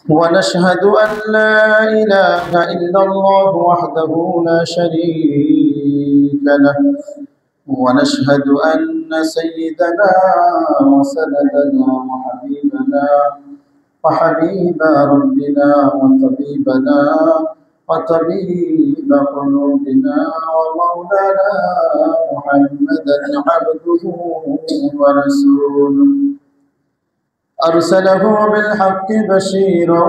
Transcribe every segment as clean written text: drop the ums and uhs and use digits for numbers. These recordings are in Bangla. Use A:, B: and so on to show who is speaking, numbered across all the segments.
A: ونشهد أن لا إله إلا الله وحده لا شريك له ونشهد أن سيدنا وسندنا وحبيب ربنا وطبيب قلوبنا ومولانا محمدا عبده ورسوله أرسله بالحق بشيرا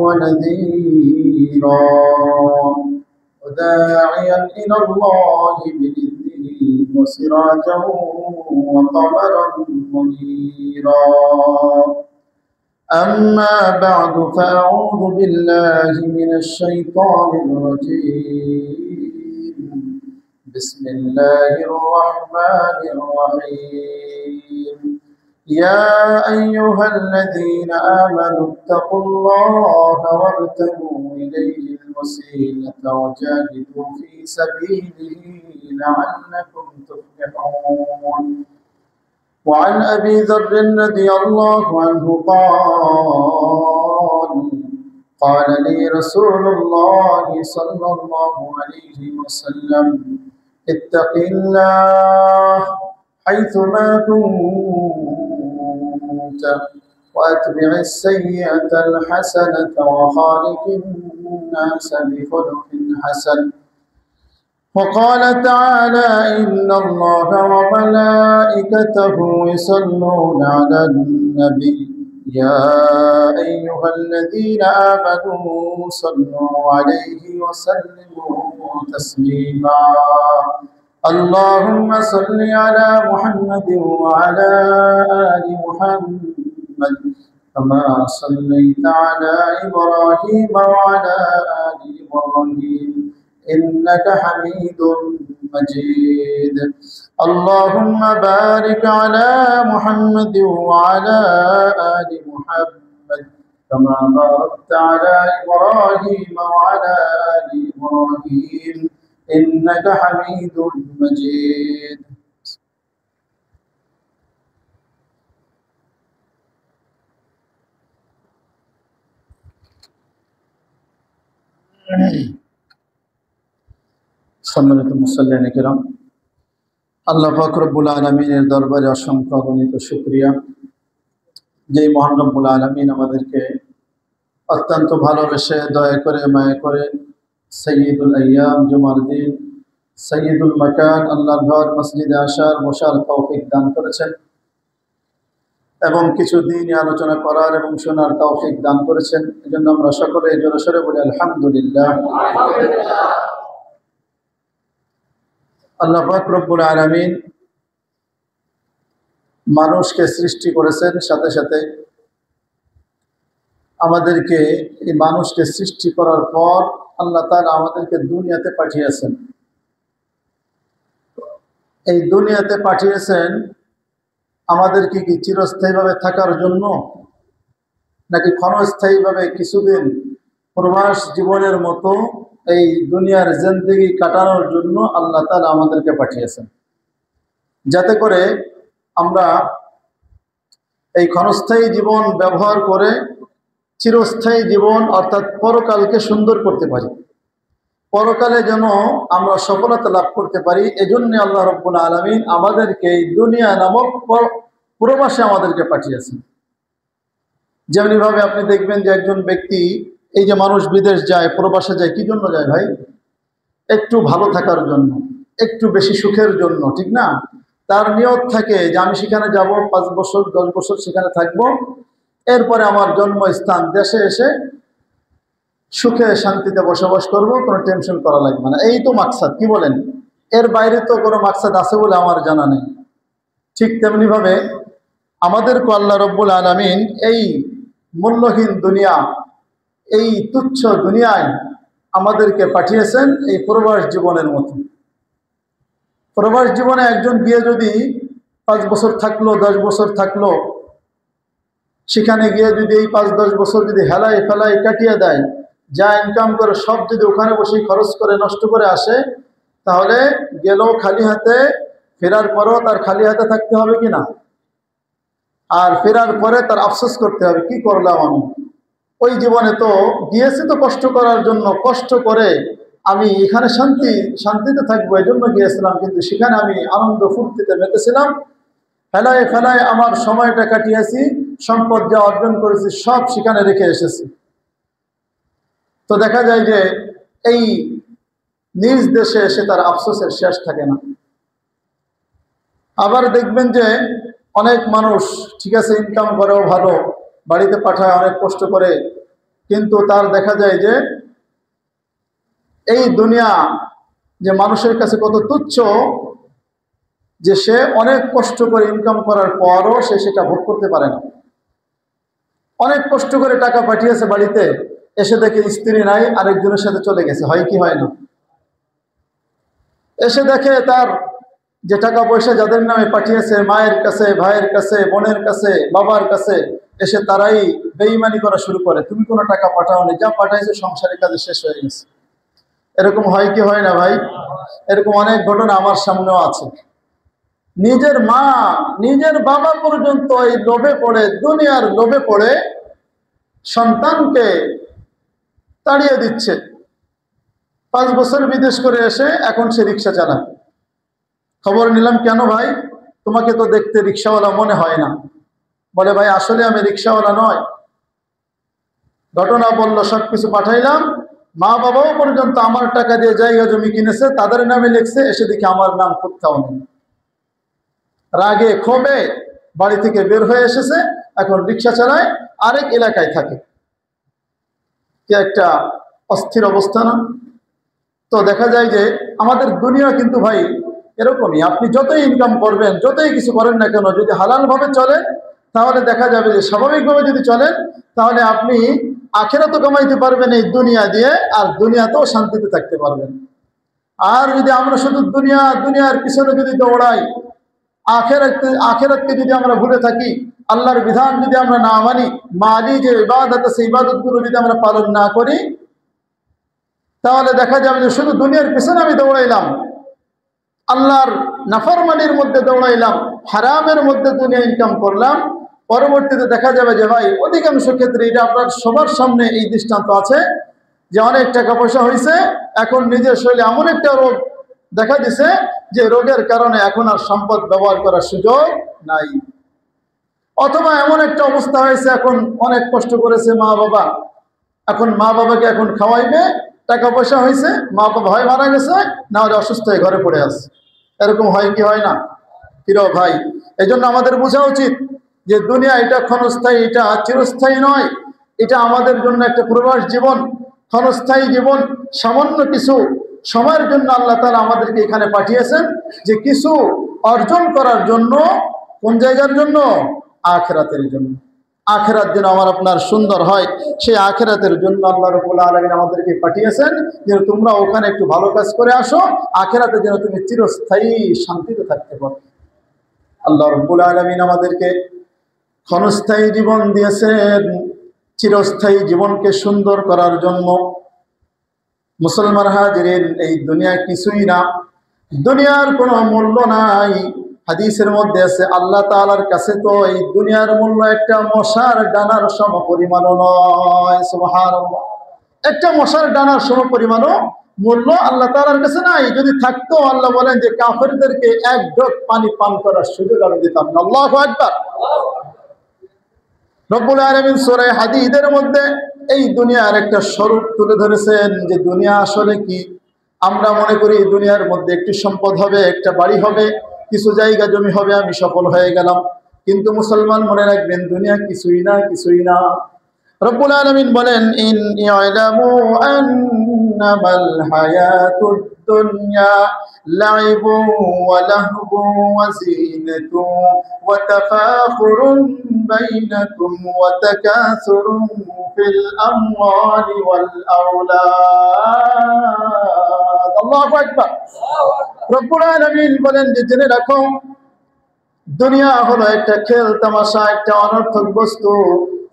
A: ونذيرا وداعيا إلى الله بإذنه وسراجا وقمرا منيرا أما بعد فأعوذ بالله من الشيطان الرجيم بسم الله الرحمن الرحيم يا أيها الذين آمنوا اتقوا الله وابتغوا إليه الوسيلة وجاهدوا في سبيله لعلكم تفلحون وعن أبي ذر رضي الله عنه قال لي رسول الله صلى الله عليه وسلم اتق الله حيثما كنت وأتبع السيئة الحسنة وخالق الناس بخلق حسن وقال تعالى إن الله وملائكته يصلون على النبي يا أيها الذين آمنوا صلوا عليه وسلموا تسليما اللهم صل على محمد وعلى آل محمد كما صليت على إبراهيم وعلى آل إبراهيم إنك حميد مجيد اللهم بارك على محمد وعلى آل محمد كما باركت على إبراهيم وعلى آل إبراهيم إنك حميد مجيد সম্মানিত মুসল্লিয়ান কিরাম, আল্লাহ পাক রব্বুল আলামিনের দরবারে অসংখ্য অগণিত শুকরিয়া যে মহান রব্বুল আলামিন আমাদেরকে অত্যন্ত ভালোবেসে দয়া করে মায়া করে সৈয়দুল আইয়াম জুমার দিন সৈয়দুল মাকান আল্লাহর ঘর মসজিদে আসার বসার তৌফিক দান করেছেন এবং কিছু দিন আলোচনা করার এবং শোনার তৌফিক দান করেছেন। এজন্য আমরা সকলে জোরে বলি আলহামদুলিল্লাহ। আল্লাহ পাক রব্বুল আলামিন মানুষকে সৃষ্টি করেছেন, সাথে সাথে আমাদেরকে এই মানুষকে সৃষ্টি করার পর আল্লাহ তাআলা আমাদেরকে দুনিয়াতে পাঠিয়েছেন। এই দুনিয়াতে পাঠিয়েছেন আমাদেরকে কি চিরস্থায়ীভাবে থাকার জন্য, নাকি ক্ষণস্থায়ীভাবে কিছুদিন প্রবাস জীবনের মতো এই দুনিয়ার জিন্দেগি কাটানোর জন্য আল্লাহ তাআলা আমাদেরকে পাঠিয়েছেন, যাতে করে আমরা এই ক্ষণস্থায়ী জীবন ব্যবহার করে চিরস্থায়ী জীবন অর্থাৎ পরকালকে সুন্দর করতে পারি, পরকালে যেন আমরা সফলতা লাভ করতে পারি। এজন্য আল্লাহ রাব্বুল আলামিন আমাদেরকে এই দুনিয়া নামক প্রবাসে আমাদেরকে পাঠিয়েছেন। যেমনিভাবে আপনি দেখবেন যে একজন ব্যক্তি, এই যে মানুষ বিদেশ যায়, প্রবাসে যায়, কি জন্য যায় ভাই? একটু ভালো থাকার জন্য, একটু বেশি সুখের জন্য, ঠিক না? তার নিয়ত থাকে যে আমি সেখানে যাব, 5 বছর 10 বছর সেখানে থাকবো, এরপরে আমার জন্মস্থান দেশে এসে সুখে শান্তিতে বসবাস করব, কোনো টেনশন করা লাগবে না। এই তো মাকসাদ, কি বলেন? এর বাইরে তো কোনো মাকসাদ আছে বলে আমার জানা নেই। ঠিক তেমনিভাবে আমাদেরকে আল্লাহ রব্বুল আলামিন এই মূল্যহীন দুনিয়া, এই তুচ্ছ দুনিয়ায় আমাদেরকে পাঠিয়েছেন এই প্রবাস জীবনের মতো। প্রবাস জীবনে একজন গিয়ে যদি 5 বছর থাকলো, 10 বছর থাকলো, সেখানে গিয়ে যদি এই 5-10 বছর যদি হেলায় ফেলায় কাটিয়ে দেয়, যা ইনকাম করে সব যদি ওখানে বসে খরচ করে নষ্ট করে আসে, তাহলে গেলেও খালি হাতে, ফেরার পরেও তার খালি হাতে থাকতে হবে কিনা, আর ফেরার পরে তার আফসোস করতে হবে, কি করলাম আমি, ওই জীবনে তো গিয়েছি তো কষ্ট করার জন্য, কষ্ট করে আমি এখানে শান্তিতে থাকবো এই জন্য গিয়েছিলাম, কিন্তু সেখানে আমি আনন্দ ফুর্তিতে মেতেছিলাম, ফেলায় ফেলায় আমার সময়টা কাটিয়েছি, সম্পদ যা অর্জন করেছি সব সেখানে রেখে এসেছি। তো দেখা যায় যে এই নিজ দেশে এসে তার আফসোসের শেষ থাকে না। আবার দেখবেন যে অনেক মানুষ ঠিক আছে ইনকাম করেও ভালো, বাড়িতে পাঠায় অনেক কষ্ট করে, কিন্তু তার দেখা যায় যে এই দুনিয়া যে মানুষের কাছে কত তুচ্ছ, যে সে অনেক কষ্ট করে ইনকাম করার পরও সে সেটা ভোগ করতে পারে না। অনেক কষ্ট করে টাকা পাঠিয়েছে বাড়িতে, এসে দেখে স্ত্রী নাই, আরেকজনের সাথে চলে গেছে, হয় কি হয় না? এসে দেখে তার যে টাকা পয়সা যাদের নামে পাঠিয়েছে, মায়ের কাছে, ভাইয়ের কাছে, বোনের কাছে, বাবার কাছে, এসে তারাই বেঈমানি করা শুরু করে, তুমি কোনো টাকা পাঠাওনি, যা পাঠাইছে সংসারের কাজে শেষ হয়ে গেছে। এরকম হয় কি হয় না ভাই? এরকম অনেক ঘটনা আমার সামনেও আছে। নিজের মা, নিজের বাবা পর্যন্ত এই লোভে পড়ে, দুনিয়ার লোভে পড়ে সন্তানকে তাড়িয়ে দিচ্ছে। 5 বছর বিদেশ করে এসে এখন সে রিক্সা চালায়। খবর নিলাম, কেন ভাই, তোমাকে তো দেখতে রিক্সাওয়ালা মনে হয় না। বলে, ভাই আসলে আমি রিক্সাওয়ালা নয়। ঘটনা বলল, সবকিছু পাঠাইলাম, মা বাবাও পর্যন্ত আমার টাকা দিয়ে জায়গা জমি কিনেছে, তাদের নামে লিখছে, এসে দেখি আমার নাম কোথাও নেই। রাগে ক্ষোভে বাড়ি থেকে বের হয়ে এসেছে, এখন রিক্সা চালায়, আরেক এলাকায় থাকে। কি একটা অস্থির অবস্থা না? তো দেখা যায় যে আমাদের দুনিয়া কিন্তু ভাই এরকমই। আপনি যতই ইনকাম করবেন, যতই কিছু করেন না কেন, যদি হালাল ভাবে চলেন তাহলে দেখা যাবে যে স্বাভাবিকভাবে যদি চলেন তাহলে আপনি আখিরাতও কামাইতে পারবেন এই দুনিয়া দিয়ে, আর দুনিয়াতেও শান্তিতে থাকতে পারবেন। আর যদি আমরা শুধু দুনিয়ার পিছনে যদি দৌড়াই, আখিরাতকে যদি আমরা ভুলে থাকি, আল্লাহর বিধান যদি আমরা না মানি, মালি যে ইবাদত আছে ইবাদতগুলো যদি আমরা পালন না করি, তাহলে দেখা যাবে যে শুধু দুনিয়ার পিছনে আমি দৌড়াইলাম, আল্লাহর নাফরমানির মধ্যে দৌড়াইলাম, হারামের মধ্যে দুনিয়া ইনকাম করলাম। পরবর্তীতে দেখা যাবে যে ভাই অধিকাংশ ক্ষেত্রে, এটা আপনার সবার সামনে এই দৃষ্টান্ত আছে, যে অনেক টাকা পয়সা হয়েছে, এখন নিজের শরীরে এমন একটা রোগ দেখা দিছে যে রোগের কারণে এখন আর সম্পদ ব্যবহার করার সুযোগ নাই। অথবা এমন একটা অবস্থা হয়েছে, এখন অনেক কষ্ট করেছে মা বাবা, এখন মা বাবাকে এখন খাওয়াইবে, টাকা পয়সা হয়েছে, মা বাবা হয় মারা গেছে, না হলে অসুস্থ হয়ে ঘরে পড়ে আছে। এরকম হয় কি হয় না? প্রিয় ভাই, এই জন্য আমাদের বোঝা উচিত যে দুনিয়া এটা ক্ষণস্থায়ী, এটা চিরস্থায়ী নয়। এটা আমাদের জন্য একটা প্রবাস জীবন, ক্ষণস্থায়ী জীবন। সামান্য কিছু সময়ের জন্য আল্লাহ তাআলা আমাদেরকে এখানে পাঠিয়েছেন, যে কিছু অর্জন করার জন্য। কোন জায়গার জন্য? আখিরাতের জন্য। আখিরাত যেন আমার আপনার সুন্দর হয়, সেই আখিরাতের জন্য আল্লাহ রাব্বুল আলামিন আমাদেরকে পাঠিয়েছেন, যে তোমরা ওখানে একটু ভালো কাজ করে আসো, আখিরাতে যেন তুমি চিরস্থায়ী শান্তিতে থাকতে পারো। আল্লাহ রাব্বুল আলামিন আমাদেরকে ক্ষণস্থায়ী জীবন দিয়েছেন চিরস্থায়ী জীবনকে সুন্দর করার জন্য। মুসলমান হাজিরিন, এই দুনিয়া কিছুই না, দুনিয়ার কোনো মূল্য নাই। হাদিসের মধ্যে আছে, আল্লাহ তাআলার কাছে তো এই দুনিয়ার মূল্য একটা মশার ডানার সম পরিমাণও নয়। সুবহানাল্লাহ, একটা মশার ডানার সম পরিমাণও মূল্য আল্লাহ তাআলার কাছে নাই। যদি থাকতো, আল্লাহ বলেন যে কাফেরদেরকে এক ঢোক পানি পান করার সুযোগ আমি দিতাম না। আল্লাহু আকবার। রব্বুল আলামিন সূরা হাদীদের মধ্যে এই দুনিয়ার একটা স্বরূপ তুলে ধরেছেন, যে দুনিয়া আসলে কি। আমরা মনে করি দুনিয়ার মধ্যে একটি সম্পদ হবে, একটা বাড়ি হবে, কিছু জায়গা জমি হবে, আমি সফল হয়ে গেলাম। কিন্তু মুসলমান মনে রাখবেন, দুনিয়া কিছুই না, কিছুই না। রব্বুল আলামিন বলেন, ইন ইয়ালামু আন্নামাল হায়াতুদ দুনিয়া লাইবুন ওয়া লাহবুন ওয়া যিনাতুন ওয়া তাফাখুরুন বাইনাকুম ওয়া তাকাসুরুন ফিল আমওয়ালি ওয়াল আওলাদ। আল্লাহু আকবার। রব্বুল আলামিন বলেন যে জেনে রাখো, দুনিয়া হলো একটা খেল তামাশা, একটা অনর্থক বস্তু।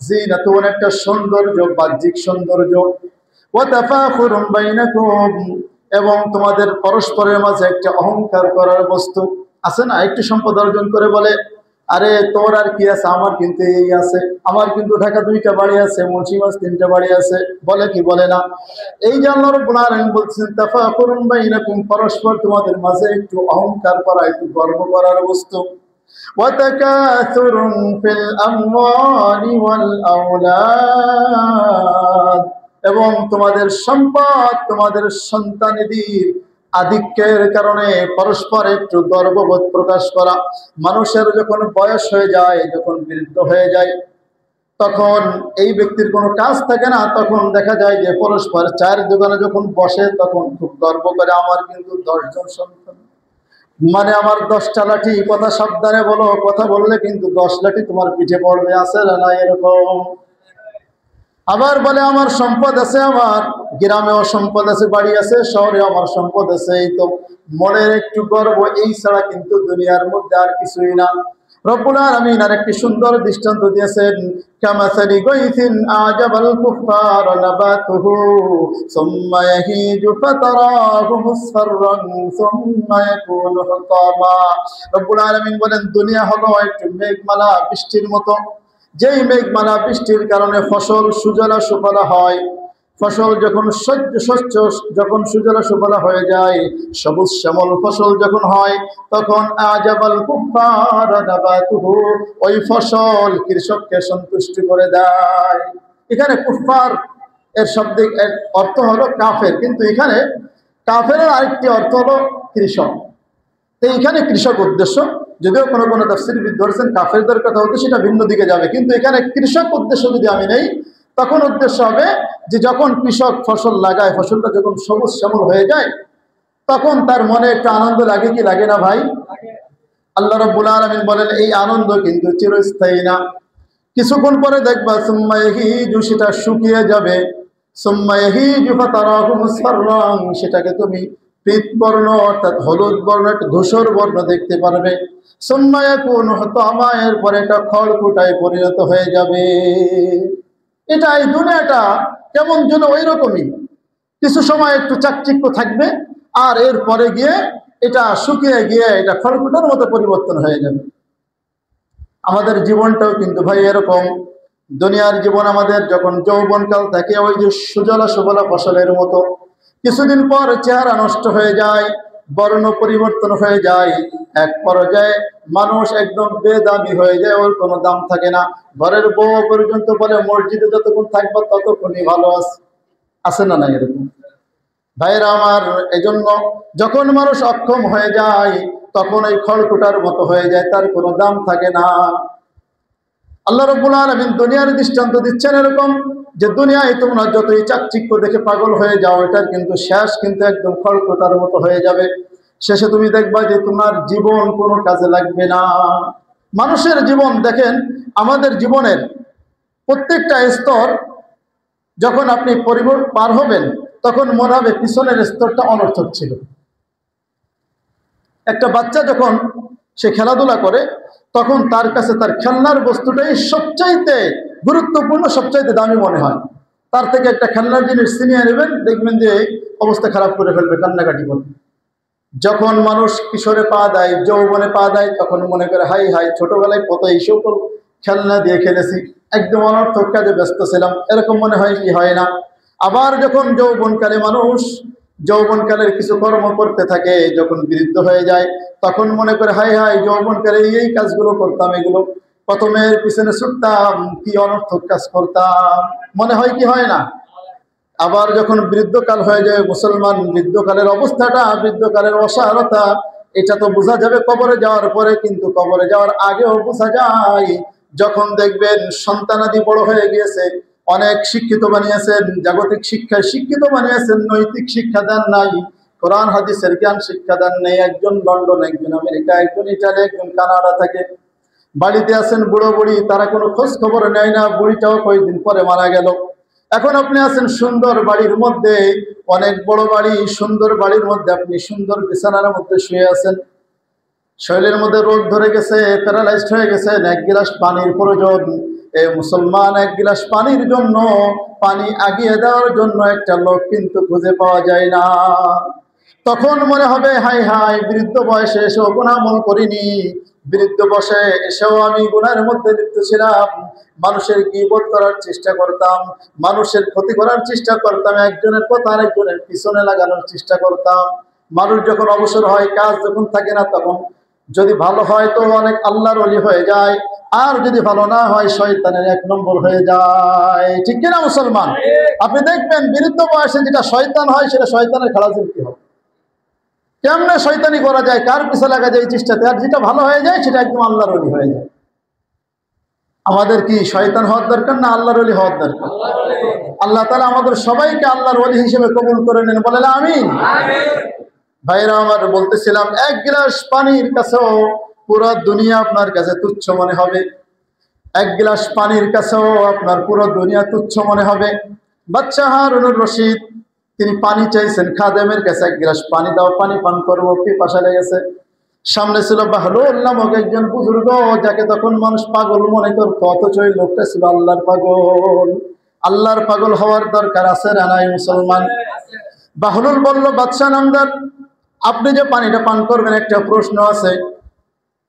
A: জিনাতুন, একটা সৌন্দর্য, বাহ্যিক সৌন্দর্য। ওয়া তাফাখুরুন বাইনাকুম, এবং তোমাদের পরস্পরের মাঝে একটা অহংকার করার বস্তু আছে না। একটু সম্পদ অর্জন করে বলে, আরে তোর আর কি আছে, আমার কিন্তু এই আছে, আমার কিন্তু ঢাকা 2টা বাড়ি আছে, মুন্সিগঞ্জ 3টা বাড়ি আছে, বলে কি বলে না? এই যে আল্লাহ রাব্বুল আলামিন বলছেন তাফাকুরুন বাইনাকুম, পরস্পর তোমাদের মাঝে একটু অহংকার করা, একটু গর্ব করার বস্তু। ওয়া তাকাসুরুন ফিল আমওয়ালি ওয়াল আওলাদ, এবং তোমাদের সম্পদ, তোমাদের সন্তানাদির আধিক্যের কারণে পরস্পর একটু গর্ববোধ প্রকাশ করা। মানুষের যখন বয়স হয়ে যায়, যখন বৃদ্ধ হয়ে যায়, তখন এই ব্যক্তির কোনো কাজ থাকে না, তখন দেখা যায় যে পরস্পর চায়ের দোকানে যখন বসে তখন খুব গর্ব করে, আমার কিন্তু 10জন সন্তান, মানে আমার 10টা লাঠি, কথা সাবধানে বলো, কথা বললে কিন্তু 10 লাঠি তোমার পিঠে পড়বে, আছে না এরকম? আবার বলে আমার সম্পদ আছে, আমার গ্রামেও সম্পদ আছে, বাড়ি আছে, শহরে আমার সম্পদ আছে, এই তো মনের একটু গর্ব, এই ছাড়া কিন্তু দুনিয়ার মধ্যে আর কিছুই না। রব্বুল আলামিন আরেকটি সুন্দর দৃষ্টান্ত দিয়েছেন, কামাসালি গায়থিন আজাবাল কুফার নাবাতুহু সুম্মা ইয়াহিজু ফাতারাহু মুসফাররান সুম্মা ইয়াকুনু হুতামা। রব্বুল আলামিন বলেন দুনিয়া হলো একটি মেঘমালা বৃষ্টির মতো, যেই মেঘমালা বৃষ্টির কারণে ফসল সুজলা সুফলা হয়, ফসল যখন শস্য যখন সুজলা সুফলা হয়ে যায়, সবুজ শ্যামল ফসল যখন হয়, তখন আজাবাল কুফার নাবাতুহু, ওই ফসল কৃষককে সন্তুষ্ট করে দেয়। এখানে কুফার এর শব্দের অর্থ হলো কাফের, কিন্তু এখানে কাফেরের আরেকটি অর্থ হলো কৃষক। তো এখানে কৃষক উদ্দেশ্য, যদিও কোনো কোনো তাফসীরবিদ ধরেছেন কাফেরদের কথা হতে, সেটা ভিন্ন দিকে যাবে, কিন্তু এখানে কৃষক উদ্দেশ্য যদি আমি নেই, তখন উদ্দেশ্য হবে যে যখন কৃষক ফসল লাগায়, ফসলটা যখন সবুজ শ্যামল হয়ে যায়, তখন তার মনে একটা আনন্দ লাগে কি লাগে না ভাই? আল্লাহ রাব্বুল আলামিন বলেন এই আনন্দ কিন্তু চিরস্থায়ী না, কিছুক্ষণ পরে দেখবা সুম্মা ইয়াহিজু, সেটা শুকিয়ে যাবে, সুম্মা ইয়াহিজু ফাতারাহু মুসফাররান, সেটাকে তুমি পীত বর্ণ অর্থাৎ হলুদ বর্ণ, একটা ধূসর বর্ণ দেখতে পারবে, সুম্মা ইয়াকুনু হুতামা, এরপরে এটা খড়কুটায় পরিণত হয়ে যাবে। এটা এই দুনিয়াটা কেমন যেন ওই রকমই, কিছু সময় একটু চাকচিক্য থাকবে, আর এরপরে গিয়ে এটা শুকিয়ে গিয়ে এটা খড়কুটার মতো পরিবর্তন হয়ে যাবে। আমাদের জীবনটাও কিন্তু ভাই এরকম, দুনিয়ার জীবন আমাদের যখন যৌবনকাল থাকে ওই যে সুজলা সুফলা ফসলের মতো, কিছুদিন পর চেহারা নষ্ট হয়ে যায়, বর্ণ পরিবর্তন হয়ে যায়, এক পর্যায়ে মানুষ একদম বেদামি হয়ে যায়, ওর কোনো দাম থাকে না। ঘরের বউ পর্যন্ত বলে মসজিদে যতক্ষণ থাকবো ততক্ষণই ভালো আছে না না এরকম? ভাইরা আমার, এজন্য যখন মানুষ অক্ষম হয়ে যায় তখন ওই খড়কুটার মতো হয়ে যায়, তার কোনো দাম থাকে না। আল্লাহ রাব্বুল আলামিন দুনিয়ার দৃষ্টান্ত দিচ্ছেন এরকম, যে দুনিয়ায় তোমরা যতই চাকচিক্য দেখে পাগল হয়ে যাও, এটার কিন্তু শেষ কিন্তু একদম খড়কুটার মতো হয়ে যাবে। শেষে তুমি দেখবা যে তোমার জীবন কোনো কাজে লাগবে না। মানুষের জীবন দেখেন, আমাদের জীবনের প্রত্যেকটা স্তর যখন আপনি পার হবেন, তখন মনে হবে পিছনের স্তরটা অনর্থক ছিল। একটা বাচ্চা যখন সে খেলাধুলা করে, তখন তার কাছে তার খেলনার বস্তুটাই সবচাইতে গুরুত্বপূর্ণ, সবচাইতে দামি মনে হয়। তার থেকে একটা খেলনার জিনিস ছিনিয়ে নেবেন, দেখবেন যে অবস্থা খারাপ করে ফেলবে, কান্নাকাটি করবে। যখন মানুষ কিশোরে পা দেয়, যৌবনে পা দেয়, তখন মনে করে হাই হাই, ছোটবেলায় কত এই সকল খেলনা দিয়ে খেলেছি, একদম অনর্থক কাজে ব্যস্ত ছিলাম, এরকম মনে হয় কি হয় না? আবার যখন যৌবনকালে মানুষ যৌবনকালের কিছু কর্ম করতে থাকে, যখন বৃদ্ধ হয়ে যায়, তখন মনে করে হাই হাই, যৌবনকালে এই কাজগুলো করতাম, এগুলো প্রথমের পিছনে ছুটতাম, কি অনর্থক কাজ করতাম, মনে হয় কি হয় না? আবার যখন বৃদ্ধকাল হয়ে যায়, মুসলমান বৃদ্ধকালের অবস্থাটা, বৃদ্ধকালের অসারতা, এটা তো বোঝা যাবে কবরে যাওয়ার পরে, কিন্তু কবরে যাওয়ার আগেও বোঝা যায়। যখন দেখবেন সন্তানাদি বড় হয়ে গিয়েছে, অনেক শিক্ষিত বানিয়েছেন, জাগতিক শিক্ষায় শিক্ষিত বানিয়েছেন, নৈতিক শিক্ষা দেন নাই, কোরআন হাদিসের জ্ঞান শিক্ষা দেন নেই। একজন লন্ডন, একজন আমেরিকা, একজন ইটালি, একজন কানাডা থাকে, বাড়িতে আছেন বুড়ো বুড়ি, তারা কোনো খোঁজ খবর নেয় না, বুড়িটাও কয়েকদিন পরে মারা গেল। এখন আপনি আছেন সুন্দর বাড়ির মধ্যে, অনেক বড় বাড়ি, সুন্দর বাড়ির মধ্যে আপনি সুন্দর বিছানার মধ্যে শুয়ে আছেন, শরীরের মধ্যে রোগ ধরে গেছে, প্যারালাইজড হয়ে গেছেন, এক গিলাস পানির প্রয়োজন। এই মুসলমান, এক গিলাস পানির জন্য, পানি আগিয়ে দেওয়ার জন্য একটা লোক কিন্তু খুঁজে পাওয়া যায় না। তখন মনে হবে হাই হাই, বৃদ্ধ বয়সে এসে গুনাহ আমল করিনি, বিরুদ্ধ বসে এসেও আমি গুনাহের মধ্যে লিপ্ত ছিলাম। মানুষের গীবত করার চেষ্টা করতাম, মানুষের ক্ষতি করার চেষ্টা করতাম, একজনের কথা আরেকজনের পিছনে লাগানোর চেষ্টা করতাম। মানুষ যখন অবসর হয়, কাজ যখন থাকে না, তখন যদি ভালো হয় তো অনেক আল্লাহর ওলি হয়ে যায়, আর যদি ভালো না হয় শয়তানের 1 নম্বর হয়ে যায়। ঠিক কিনা মুসলমান? আপনি দেখবেন বিরুদ্ধ বয়সে যেটা শয়তান হয় সেটা শয়তানের খেলাধুলি হয়। কেমনে শয়তানি করা যায়, কার পিছে লাগা যায় চেষ্টাতে, আর যেটা ভালো হয়ে যায় সেটা একদম আল্লাহর ওলি হয়ে যায়। আমাদের কি শয়তান হওয়ার দরকার না আল্লাহর ওলি হওয়ার দরকার? আল্লাহ তাআলা আমাদের সবাইকে আল্লাহর ওলি হিসেবে কবুল করে নেন, বলেন আমিন। ভাইরা আমার, বলতেছিলাম 1 গ্লাস পানির কাছেও পুরো দুনিয়া আপনার কাছে তুচ্ছ মনে হবে। 1 গ্লাস পানির কাছেও আপনার পুরো দুনিয়া তুচ্ছ মনে হবে। বাচ্চা হারুনুর রশিদ তিনি পানি চাইছেন, খাদেমের কাছে 1 গ্লাস পানি দাও, পানি পান করবো, পিপাসা লেগেছে। সামনে ছিল বাহলুল নামক একজন বুজুর্গ, যাকে তখন মানুষ পাগল মনে করত, অথচ ওই লোকটা ছিল আল্লাহর পাগল। আল্লাহর পাগল হওয়ার দরকার আছে না নাই মুসলমান? বাহলুল বলল, বাদশা নামদার, আপনি যে পানিটা পান করবেন একটা প্রশ্ন আছে,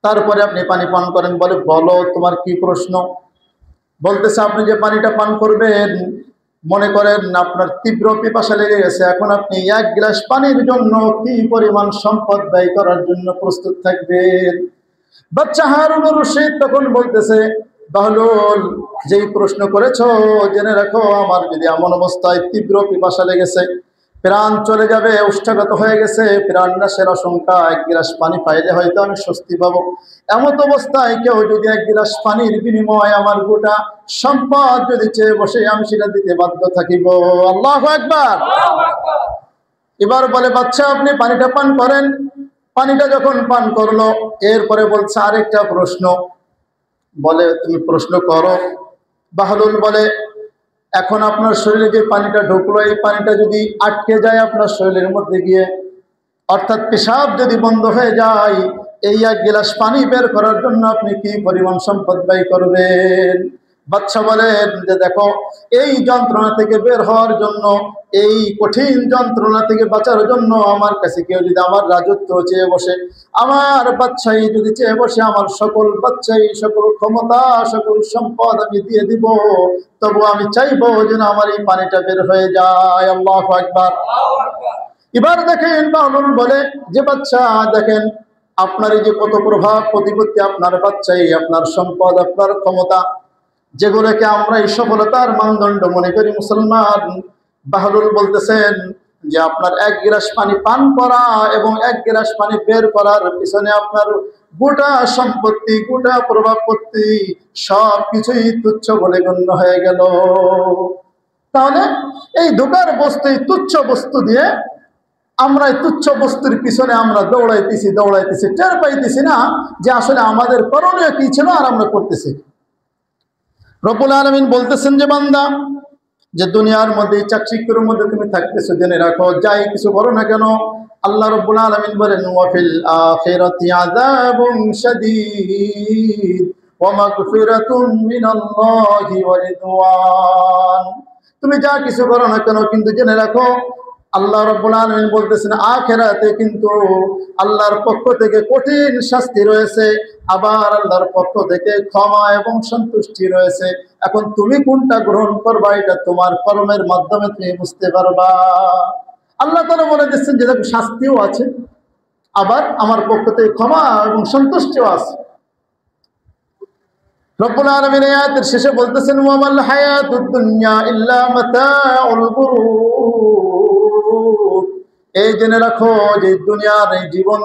A: তারপরে আপনি পানি পান করেন। বলে, বলো তোমার কি প্রশ্ন? বলতেছে, আপনি যে পানিটা পান করবেন, মনে করেন আপনার তীব্র পিপাসা লেগে গেছে, এখন আপনি 1 গ্লাস পানির জন্য কি পরিমাণ সম্পদ ব্যয় করার জন্য প্রস্তুত থাকবেন? বাচ্চা হারুনুর রশিদ তখন বলতেছে, বাহলুল, যেই প্রশ্ন করেছো জেনে রাখো, আমার যদি এমন অবস্থায় তীব্র পিপাসা লেগেছে, প্রাণ চলে যাবে, উষ্ঠাগত হয়ে গেছে, প্রাণ নাশের আশঙ্কা, 1 গ্লাস পানি পাইলে হয়তো আমি স্বস্তি পাবো, এমত অবস্থায় কেউ যদি 1 গ্লাস পানির বিনিময়ে আমার গোটা সম্পদ যদি চেয়ে বসে, আমি সেটা দিতে বাধ্য থাকিব। আল্লাহু আকবার। এবার বলে, বাচ্চা আপনি পানিটা পান করেন। পানিটা যখন পান করলো, এরপরে বলছে আরেকটা প্রশ্ন। বলে, তুমি প্রশ্ন করো। বাহলুল বলে, এখন আপনার শরীরে যে পানিটা ঢুকলো, এই পানিটা যদি আটকে যায় আপনার শরীরের মধ্যে গিয়ে, অর্থাৎ পেশাব যদি বন্ধ হয়ে যায়, এই 1 গ্লাস পানি বের করার জন্য আপনি কি পরিমাণ সম্পদ ব্যয় করবেন? বাচ্চা বলেন যে, দেখো, এই যন্ত্রণা থেকে বের হওয়ার জন্য, এই কঠিন যন্ত্রণা থেকে বাঁচার জন্য আমার কাছে কেউ যদি আমার রাজত্ব চেয়ে বসে, আমার বাচ্চাই যদি চেয়ে বসে, আমার সকল বাচ্চাই, সকল ক্ষমতা, সকল সম্পদ আমি দিয়ে দিব, তবু আমি চাইবো যেন আমার এই পানিটা বের হয়ে যায়। আল্লাহু আকবার। এবার দেখেন বাহলুল বলে যে, বাচ্চা দেখেন, আপনার এই যে কত প্রভাব প্রতিপত্তি, আপনার বাচ্চাই, আপনার সম্পদ, আপনার ক্ষমতা, যেগুলোকে আমরা এই সফলতার মানদণ্ড মনে করি মুসলমান। বাহলুল বলতেছেন যে, আপনার 1 গ্লাস পানি পান করা এবং 1 গ্লাস পানি বের করার পিছনে আপনার গোটা সম্পত্তি, গোটা প্রভাবপত্তি, সব কিছুই তুচ্ছ বলে গণ্য হয়ে গেল। তাহলে এই ধোকার বস্তু, এই তুচ্ছ বস্তু দিয়ে আমরা এই তুচ্ছ বস্তুর পিছনে আমরা দৌড়াইতেছি, টের পাইতেছি না যে আসলে আমাদের করণীয় কি ছিল আর আমরা করতেছি। রব্বুল আলামিন বলতেছেন যে, বান্দা, যে দুনিয়ার মধ্যে, চাকচিক্যের মধ্যে তুমি থাকতেছো, জেনে রাখো, যাই কিছু করো না কেন, আল্লাহ রব্বুল আলামিন বলেন, ওয়া ফিল আখিরাতি আযাবুন শাদীদ ওয়া মাগফিরাতুম মিনাল্লাহি ওয়া রিদওয়ান। তুমি যা কিছু করো না কেন, কিন্তু জেনে রাখো, আল্লাহ রাব্বুল আলামিন বলতেছেন, আখিরাতে কিন্তু আল্লাহর পক্ষ থেকে কঠিন শাস্তি রয়েছে, আবার আল্লাহর পক্ষ থেকে ক্ষমা এবং সন্তুষ্টি রয়েছে। এখন তুমি কোনটা গ্রহণ করবা, এটা তোমার কর্মের মাধ্যমে তুমি বুঝতে পারবা। আল্লাহ তাআলা বলে দিচ্ছেন যে শাস্তিও আছে, আবার আমার পক্ষ থেকে ক্ষমা এবং সন্তুষ্টিও আছে। রব্বুল আলামিন আয়াতের শেষে বলতেছেন, ওয়া মাল হায়াতুদ দুনিয়া ইল্লা মাতাউল গুরুর। এই জেনে রাখো যে দুনিয়ার এই জীবন,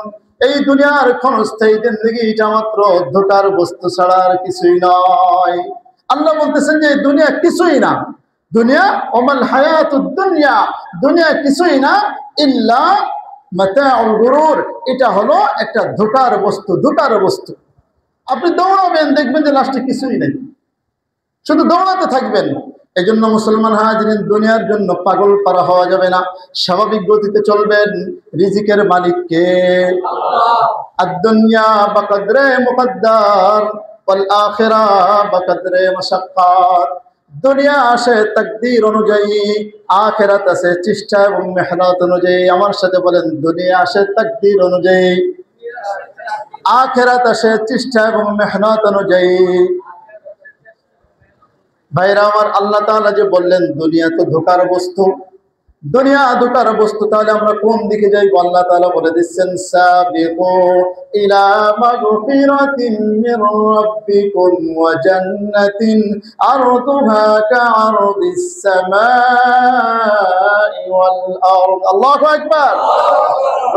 A: এই দুনিয়ার ক্ষণস্থায়ী জিন্দেগি, এটা মাত্র ধোঁকার বস্তু ছাড়া আর কিছুই নয়। আল্লাহ বলতেছেন যে দুনিয়া কিছুই না, দুনিয়া, ওয়া মাল হায়াতুদ দুনিয়া, দুনিয়া কিছুই না, ইল্লা মাতাউল গুরুর, এটা হলো একটা ধোঁকার বস্তু, ধোঁকার বস্তু। আপনি দৌড়াবেন, দেখবেন যে লাস্টে কিছুই নেই, শুধু দৌড়াতে থাকবেন। এই জন্য মুসলমান হাজিরিন, দুনিয়ার জন্য পাগল পারা হওয়া যাবে না, স্বাভাবিক গতিতে চলবেন। রিজিকের মালিক কে? আল্লাহ। আদ-দুনিয়া বাকদরে মুকদ্দার ওয়াল আখিরা বাকদরে মাশাক্কাত। দুনিয়া আসে তাকদীর অনুযায়ী, আখিরাত আসে চেষ্টা এবং মেহনত অনুযায়ী। আমার সাথে বলেন, দুনিয়া আসে তাকদীর অনুযায়ী, আখিরাত আসে চেষ্টা এবং মেহনত অনুযায়ী। ভাইরা আমার, আল্লাহ তাআলা যে বললেন দুনিয়া তো ধোঁকার বস্তু, দুনিয়া ধোঁকার বস্তু, তাহলে আমরা কোন দিকে যাইব? আল্লাহ তাআলা বলে দিচ্ছেন, সাবিকু ইলা মাগফিরাতিন মির রাব্বিকুম ওয়া জান্নাতিন আরদুহা কাআরদিস সামাই ওয়াল আরদ। আল্লাহু আকবার।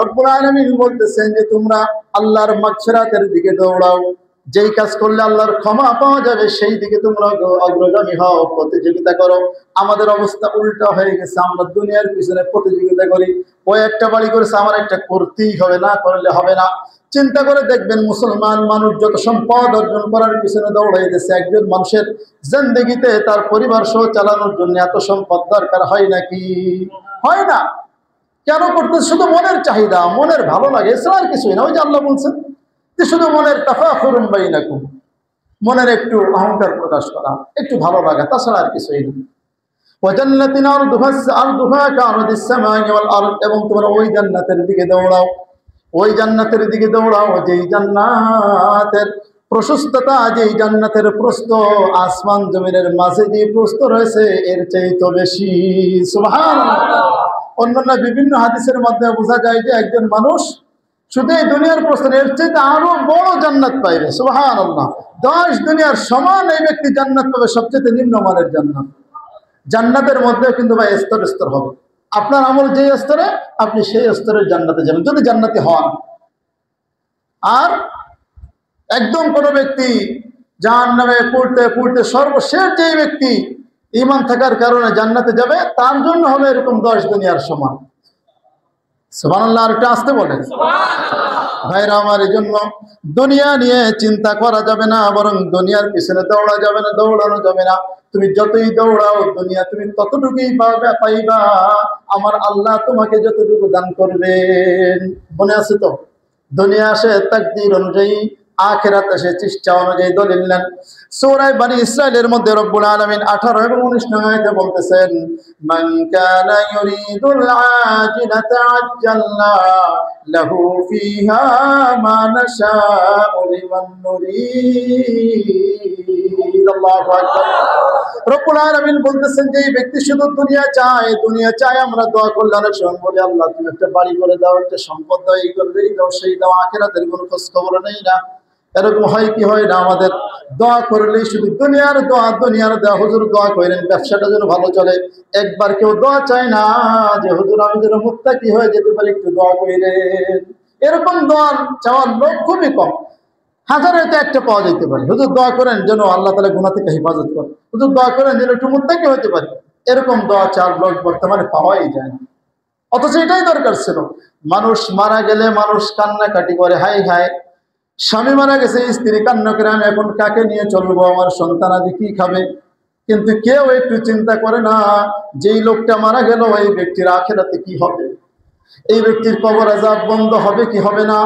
A: রব্বুল আলামিন বলতেছেন যে তোমরা আল্লাহর মাগফিরাতের দিকে দৌড়াও, যেই কাজ করলে আল্লাহর ক্ষমা পাওয়া যাবে সেই দিকে তোমরা অগ্রগামী হও, প্রতিযোগিতা করো। আমাদের অবস্থা উল্টা হয়ে গেছে, আমরা দুনিয়ার পিছনে প্রতিযোগিতা করি। ওই একটা বাড়ি করেছে, আমার একটা করতেই হবে, না করলে হবে না। চিন্তা করে দেখবেন, মুসলমান মানুষ যত সম্পদ অর্জন করার পিছনে দৌড়াইতেছে, একজন মানুষের জিন্দেগিতে তার পরিবার সহ চালানোর জন্য এত সম্পদ দরকার হয় নাকি? হয় না। কেন করতে? শুধু মনের চাহিদা, মনের ভালো লাগে, এছাড়া আর কিছুই না। ওই যে আল্লাহ বলছেন যে শুধু মনের তাফাখুরুন বাইনাকুম, মনের একটু অহংকার প্রকাশ করা, একটু ভালো লাগা, তাছাড়া আর কিছুই না। ওয়া জান্নাতিন আরদুহা কাআরদিস সামাই ওয়াল আরদ, এবং তোমরা ওই জান্নাতের দিকে দৌড়াও, ওই জান্নাতের দিকে দৌড়াও যেই জান্নাতের প্রশস্ততা, যেই জান্নাতের প্রস্থ আসমান জমিনের মাঝে যে প্রস্থ রয়েছে এর চাইতে বেশি। সুবহানাল্লাহ। অন্যান্য বিভিন্ন হাদিসের মধ্যে বোঝা যায় যে একজন মানুষ শুধু এই দুনিয়ার প্রশ্ন এর চাইতে আরো বড় জান্নাত পাইবে। সুবহানাল্লাহ। 10 দুনিয়ার সমান এই ব্যক্তি জান্নাত পাবে, সবচেয়ে নিম্নমানের জান্নাত। জান্নাতের মধ্যে কিন্তু ভাই স্তর স্তর হবে। আপনার আমল যে স্তরে, আপনি সেই স্তরের জান্নাতে যাবেন যদি জান্নাতি হন। আর একদম কোনো ব্যক্তি জাহান্নামে পড়তে পড়তে সর্বশেষ যে ব্যক্তি ঈমান থাকার কারণে জান্নাতে যাবে, তার জন্য হবে এরকম 10 দুনিয়ার সমান। সুবহানাল্লাহ। আর একটু আসতে বলেন। ভাইরা আমার, এই জন্য দুনিয়া নিয়ে চিন্তা করা যাবে না, বরং দুনিয়ার পিছনে দৌড়া যাবে না, দৌড়ানো যাবে না। তুমি যতই দৌড়াও দুনিয়া তুমি ততটুকুই পাইবা। আমার আল্লাহ তোমাকে যতটুকু দান করবেন। মনে আছে তো? দুনিয়া আসে তাকদীর অনুযায়ী, আখিরাত আসে চেষ্টা অনুযায়ী। দলিল নেন সূরা বনী ইসরাঈলের মধ্যে রব্বুল আলামিন 18 এবং 19 নং আয়াতে বলতেছেন, মান কানা ইউরিদুল আজিলাতা আজ্জালনা লাহু ফিহা মা নাশাউ লিমান নুরিদ। আল্লাহু আকবার। রব্বুল আলামিন বলতেছেন যে এই ব্যক্তি শুধু দুনিয়া চায়, আমরা দোয়া করলে অনেক সময় বলি আল্লাহ তুমি একটা বাড়ি করে দাও, একটা সম্পদ দাও, এই করে দাও, সেই দাও, আখিরাতের কোনো খোঁজ খবর নেই না। এরকম হয় কি হয় না? আমাদের দোয়া করলেই শুধু দুনিয়ার দোয়া। হুজুর দোয়া করেন ব্যবসাটা যেন ভালো চলে, একবার কেউ দোয়া চায় না যে হুজুর আমি যেন মুত্তাকি হয়ে যেতে পারি, একটু দোয়া করেন। এরকম দোয়া চাওয়ার লোক খুবই কম, হাজারে তো একটা পাওয়া যেতে পারে। হুজুর দোয়া করেন যেন আল্লাহ তাআলা গুনাহ থেকে হেফাজত করে, হুজুর দোয়া করেন যেন একটু মুত্তাকি হতে পারে। এরকম দোয়া চার লোক বর্তমানে পাওয়াই যায় না। অথচ এটাই দরকার ছিল। মানুষ মারা গেলে মানুষ কান্নাকাটি করে, হাই হাই স্বামী মারা গেছে, স্ত্রী কান্না করে আমি এখন কাকে নিয়ে চলবো, আমার সন্তানাদি কি খাবে। কিন্তু কেউ একটু চিন্তা করে না যেই লোকটা মারা গেল এই ব্যক্তির আখিরাতে কি হবে, এই ব্যক্তির কবর আযাব বন্ধ হবে কি হবে না,